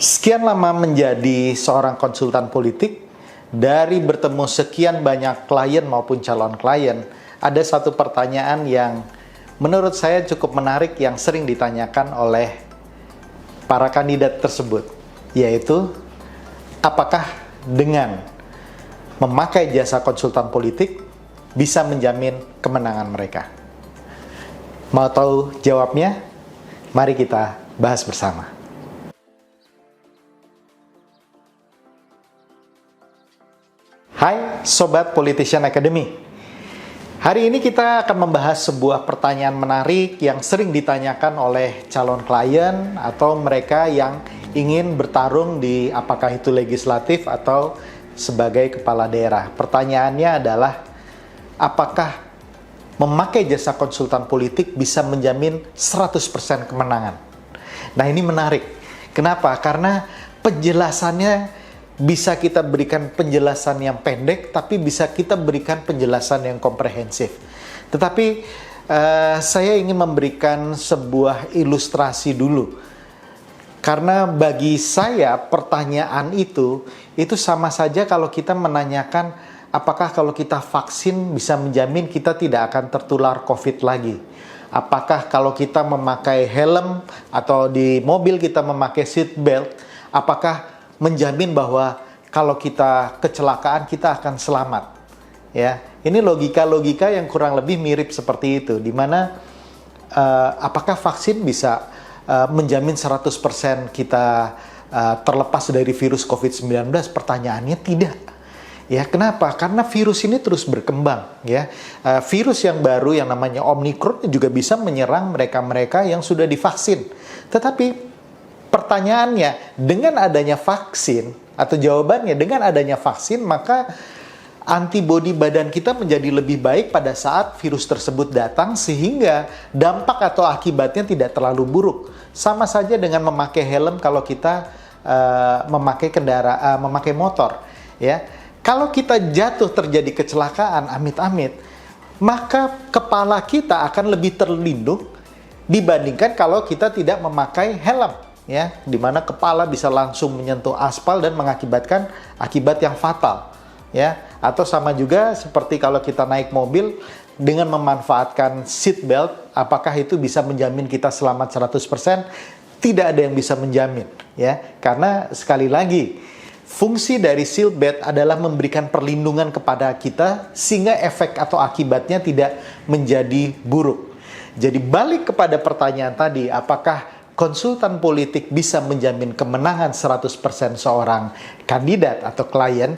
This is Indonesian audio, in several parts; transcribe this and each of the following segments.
Sekian lama menjadi seorang konsultan politik, dari bertemu sekian banyak klien maupun calon klien, ada satu pertanyaan yang menurut saya cukup menarik yang sering ditanyakan oleh para kandidat tersebut, yaitu apakah dengan memakai jasa konsultan politik bisa menjamin kemenangan mereka? Mau tahu jawabnya? Mari kita bahas bersama. Hai Sobat Politician Academy. Hari ini kita akan membahas sebuah pertanyaan menarik yang sering ditanyakan oleh calon klien atau mereka yang ingin bertarung di apakah itu legislatif atau sebagai kepala daerah. Pertanyaannya adalah, apakah memakai jasa konsultan politik bisa menjamin 100% kemenangan? Nah, ini menarik. Kenapa? Karena penjelasannya bisa kita berikan penjelasan yang pendek, tapi bisa kita berikan penjelasan yang komprehensif. Tetapi saya ingin memberikan sebuah ilustrasi dulu. Karena bagi saya pertanyaan itu sama saja kalau kita menanyakan apakah kalau kita vaksin bisa menjamin kita tidak akan tertular COVID lagi. Apakah kalau kita memakai helm atau di mobil kita memakai seat belt, apakah menjamin bahwa kalau kita kecelakaan kita akan selamat, ya. Ini logika-logika yang kurang lebih mirip seperti itu, di mana apakah vaksin bisa menjamin 100% kita terlepas dari virus COVID-19? Pertanyaannya tidak. Ya, kenapa? Karena virus ini terus berkembang, ya. Virus yang baru yang namanya Omicron juga bisa menyerang mereka-mereka yang sudah divaksin. Tetapi pertanyaannya, dengan adanya vaksin, atau jawabannya dengan adanya vaksin, maka antibodi badan kita menjadi lebih baik pada saat virus tersebut datang, sehingga dampak atau akibatnya tidak terlalu buruk. Sama saja dengan memakai helm kalau kita memakai motor, ya. Kalau kita jatuh terjadi kecelakaan, amit-amit, maka kepala kita akan lebih terlindung dibandingkan kalau kita tidak memakai helm, ya, di mana kepala bisa langsung menyentuh aspal dan mengakibatkan akibat yang fatal, ya. Atau sama juga seperti kalau kita naik mobil dengan memanfaatkan seat belt, apakah itu bisa menjamin kita selamat 100%? Tidak ada yang bisa menjamin, ya. Karena sekali lagi, fungsi dari seat belt adalah memberikan perlindungan kepada kita sehingga efek atau akibatnya tidak menjadi buruk. Jadi balik kepada pertanyaan tadi, apakah konsultan politik bisa menjamin kemenangan 100% seorang kandidat atau klien?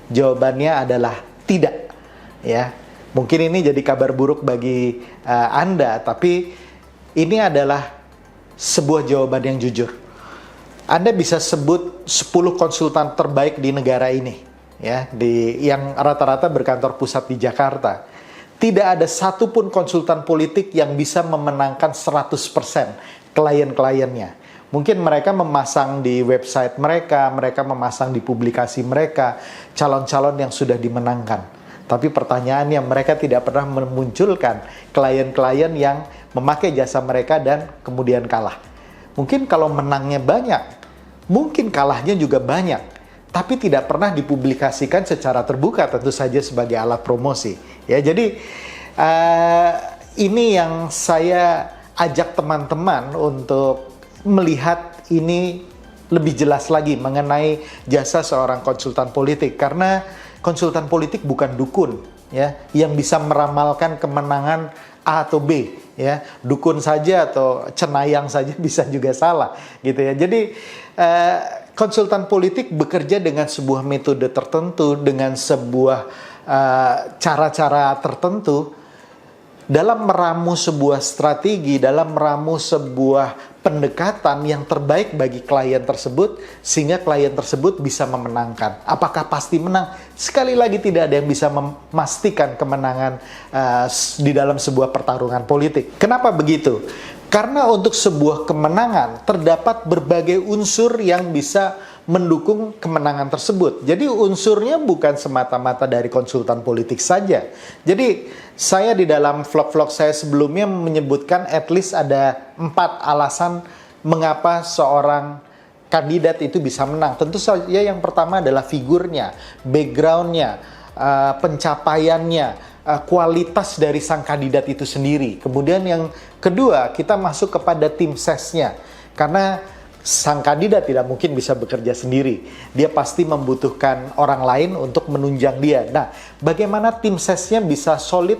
Jawabannya adalah tidak, ya. Mungkin ini jadi kabar buruk bagi Anda, tapi ini adalah sebuah jawaban yang jujur. Anda bisa sebut 10 konsultan terbaik di negara ini, ya, yang rata-rata berkantor pusat di Jakarta. Tidak ada satupun konsultan politik yang bisa memenangkan 100% klien-kliennya. Mungkin mereka memasang di website mereka memasang di publikasi mereka, calon-calon yang sudah dimenangkan. Tapi pertanyaannya, mereka tidak pernah memunculkan klien-klien yang memakai jasa mereka dan kemudian kalah. Mungkin kalau menangnya banyak, mungkin kalahnya juga banyak, tapi tidak pernah dipublikasikan secara terbuka, tentu saja sebagai alat promosi. Ya, jadi ini yang saya ajak teman-teman untuk melihat ini lebih jelas lagi mengenai jasa seorang konsultan politik, karena konsultan politik bukan dukun, ya, yang bisa meramalkan kemenangan A atau B, ya. Dukun saja atau cenayang saja bisa juga salah, gitu ya. Jadi konsultan politik bekerja dengan sebuah metode tertentu, dengan sebuah cara-cara tertentu dalam meramu sebuah strategi, dalam meramu sebuah pendekatan yang terbaik bagi klien tersebut, sehingga klien tersebut bisa memenangkan. Apakah pasti menang? Sekali lagi, tidak ada yang bisa memastikan kemenangan di dalam sebuah pertarungan politik. Kenapa begitu? Karena untuk sebuah kemenangan terdapat berbagai unsur yang bisa mendukung kemenangan tersebut. Jadi unsurnya bukan semata-mata dari konsultan politik saja. Jadi saya di dalam vlog-vlog saya sebelumnya menyebutkan at least ada 4 alasan mengapa seorang kandidat itu bisa menang? Tentu saja yang pertama adalah figurnya, backgroundnya, pencapaiannya, kualitas dari sang kandidat itu sendiri. Kemudian yang kedua, kita masuk kepada tim sesnya. Karena sang kandidat tidak mungkin bisa bekerja sendiri. Dia pasti membutuhkan orang lain untuk menunjang dia. Nah, bagaimana tim sesnya bisa solid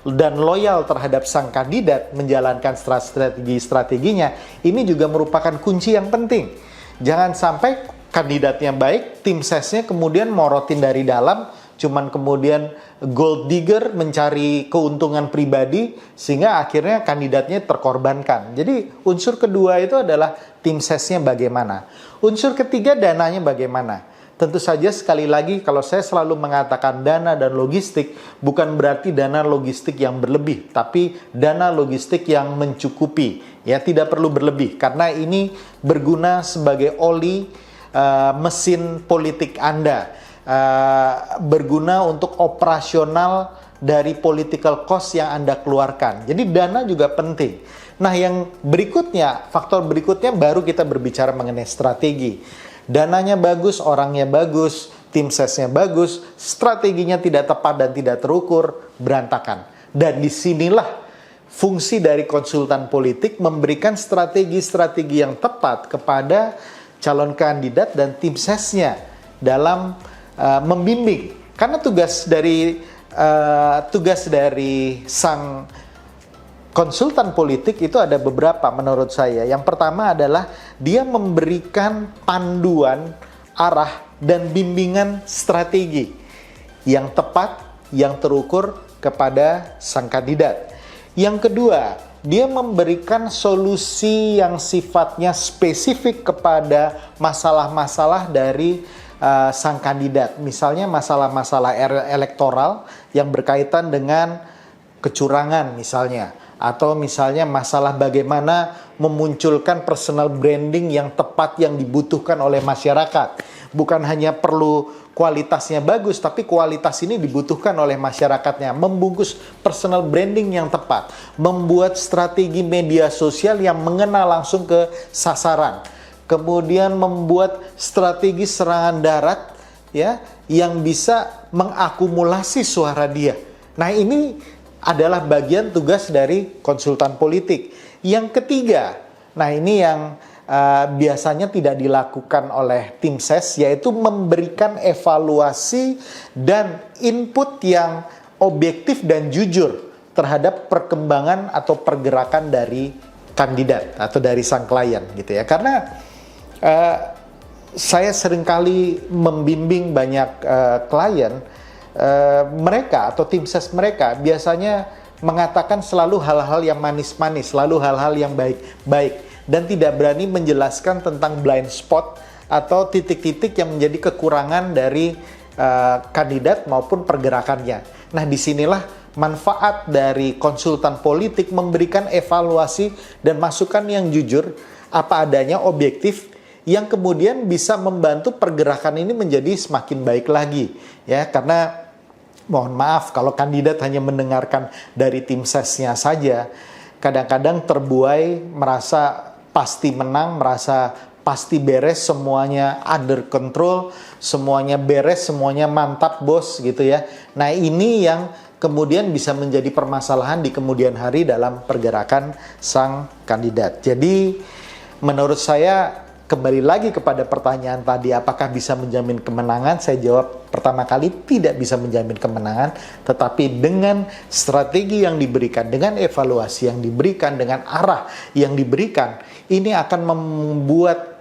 dan loyal terhadap sang kandidat menjalankan strategi-strateginya, ini juga merupakan kunci yang penting. Jangan sampai kandidatnya baik, tim sesnya kemudian morotin dari dalam, cuman kemudian gold digger mencari keuntungan pribadi, sehingga akhirnya kandidatnya terkorbankan. Jadi unsur kedua itu adalah tim sesnya bagaimana. Unsur ketiga, dananya bagaimana. Tentu saja sekali lagi kalau saya selalu mengatakan dana dan logistik, bukan berarti dana logistik yang berlebih, tapi dana logistik yang mencukupi. Ya, tidak perlu berlebih karena ini berguna sebagai oli mesin politik Anda, berguna untuk operasional dari political cost yang Anda keluarkan. Jadi dana juga penting. Nah, yang berikutnya, faktor berikutnya baru kita berbicara mengenai strategi. Dananya bagus, orangnya bagus, tim sesnya bagus, strateginya tidak tepat dan tidak terukur, berantakan. Dan disinilah fungsi dari konsultan politik memberikan strategi-strategi yang tepat kepada calon kandidat dan tim sesnya dalam membimbing. Karena tugas dari sang konsultan politik itu ada beberapa menurut saya. Yang pertama adalah dia memberikan panduan, arah, dan bimbingan strategi yang tepat, yang terukur kepada sang kandidat. Yang kedua, dia memberikan solusi yang sifatnya spesifik kepada masalah-masalah dari sang kandidat. Misalnya masalah-masalah elektoral yang berkaitan dengan kecurangan misalnya. Atau misalnya masalah bagaimana memunculkan personal branding yang tepat yang dibutuhkan oleh masyarakat. Bukan hanya perlu kualitasnya bagus, tapi kualitas ini dibutuhkan oleh masyarakatnya. Membungkus personal branding yang tepat. Membuat strategi media sosial yang mengena langsung ke sasaran. Kemudian membuat strategi serangan darat ya yang bisa mengakumulasi suara dia. Nah, ini adalah bagian tugas dari konsultan politik. Yang ketiga, nah ini yang biasanya tidak dilakukan oleh tim ses, yaitu memberikan evaluasi dan input yang objektif dan jujur terhadap perkembangan atau pergerakan dari kandidat atau dari sang klien gitu ya. Karena saya seringkali membimbing banyak klien, mereka atau tim ses mereka biasanya mengatakan selalu hal-hal yang manis-manis, selalu hal-hal yang baik-baik, dan tidak berani menjelaskan tentang blind spot atau titik-titik yang menjadi kekurangan dari kandidat maupun pergerakannya. Nah, disinilah manfaat dari konsultan politik memberikan evaluasi dan masukan yang jujur, apa adanya, objektif, yang kemudian bisa membantu pergerakan ini menjadi semakin baik lagi ya. Karena mohon maaf kalau kandidat hanya mendengarkan dari tim sesnya saja, kadang-kadang terbuai merasa pasti menang, merasa pasti beres, semuanya under control, semuanya beres, semuanya mantap bos gitu ya. Nah, ini yang kemudian bisa menjadi permasalahan di kemudian hari dalam pergerakan sang kandidat. Jadi menurut saya, kembali lagi kepada pertanyaan tadi, apakah bisa menjamin kemenangan? Saya jawab pertama kali tidak bisa menjamin kemenangan, tetapi dengan strategi yang diberikan, dengan evaluasi yang diberikan, dengan arah yang diberikan, ini akan membuat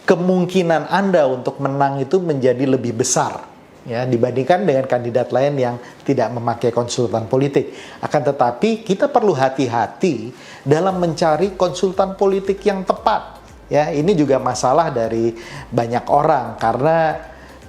kemungkinan Anda untuk menang itu menjadi lebih besar ya dibandingkan dengan kandidat lain yang tidak memakai konsultan politik. Akan tetapi kita perlu hati-hati dalam mencari konsultan politik yang tepat. Ya, ini juga masalah dari banyak orang, karena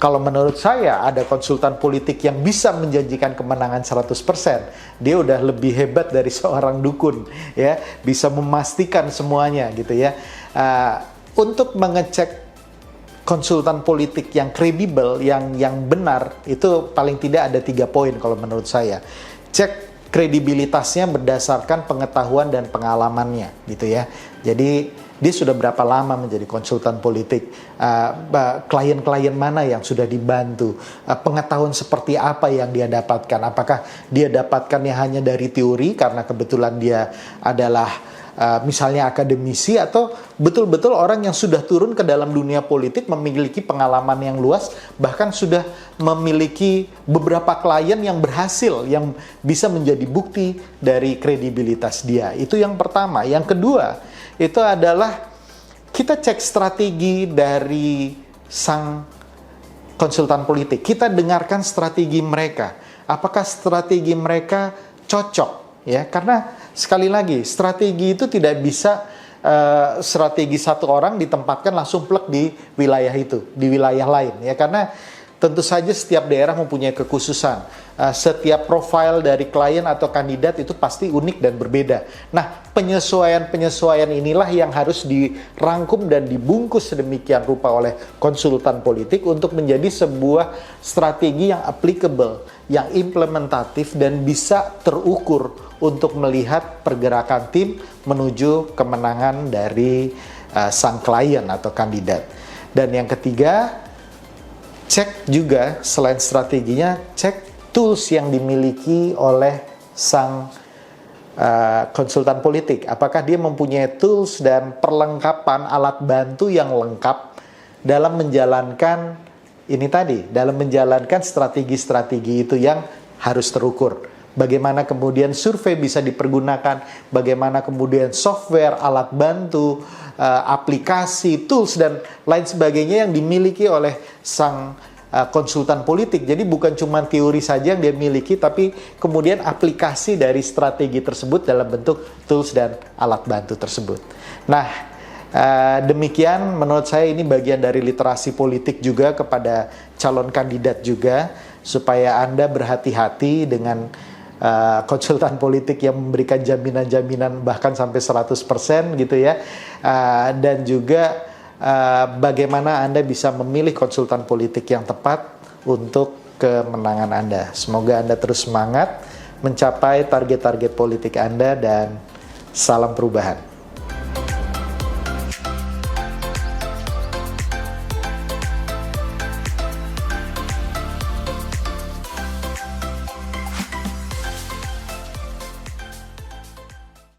kalau menurut saya ada konsultan politik yang bisa menjanjikan kemenangan 100%, dia udah lebih hebat dari seorang dukun, ya, bisa memastikan semuanya gitu ya. Untuk mengecek konsultan politik yang kredibel, yang benar, itu paling tidak ada 3 poin kalau menurut saya. Cek kredibilitasnya berdasarkan pengetahuan dan pengalamannya gitu ya. Jadi dia sudah berapa lama menjadi konsultan politik, klien-klien mana yang sudah dibantu, pengetahuan seperti apa yang dia dapatkan, apakah dia dapatkannya hanya dari teori karena kebetulan dia adalah misalnya akademisi, atau betul-betul orang yang sudah turun ke dalam dunia politik, memiliki pengalaman yang luas, bahkan sudah memiliki beberapa klien yang berhasil, yang bisa menjadi bukti dari kredibilitas dia. Itu yang pertama. Yang kedua, itu adalah kita cek strategi dari sang konsultan politik. Kita dengarkan strategi mereka. Apakah strategi mereka cocok? Ya, karena sekali lagi strategi itu tidak bisa strategi satu orang ditempatkan langsung plek di wilayah itu, di wilayah lain, ya, karena tentu saja setiap daerah mempunyai kekhususan. Setiap profil dari klien atau kandidat itu pasti unik dan berbeda. Nah, penyesuaian-penyesuaian inilah yang harus dirangkum dan dibungkus sedemikian rupa oleh konsultan politik untuk menjadi sebuah strategi yang applicable, yang implementatif dan bisa terukur untuk melihat pergerakan tim menuju kemenangan dari sang klien atau kandidat. Dan yang ketiga, cek juga selain strateginya, cek tools yang dimiliki oleh sang konsultan politik. Apakah dia mempunyai tools dan perlengkapan alat bantu yang lengkap dalam menjalankan ini tadi, dalam menjalankan strategi-strategi itu yang harus terukur. Bagaimana kemudian survei bisa dipergunakan, bagaimana kemudian software, alat bantu, aplikasi, tools, dan lain sebagainya yang dimiliki oleh sang konsultan politik. Jadi bukan cuma teori saja yang dia miliki, tapi kemudian aplikasi dari strategi tersebut dalam bentuk tools dan alat bantu tersebut. Nah, demikian menurut saya ini bagian dari literasi politik juga kepada calon kandidat juga, supaya Anda berhati-hati dengan konsultan politik yang memberikan jaminan-jaminan bahkan sampai 100% gitu ya, dan juga bagaimana Anda bisa memilih konsultan politik yang tepat untuk kemenangan Anda. Semoga Anda terus semangat mencapai target-target politik Anda, dan salam perubahan.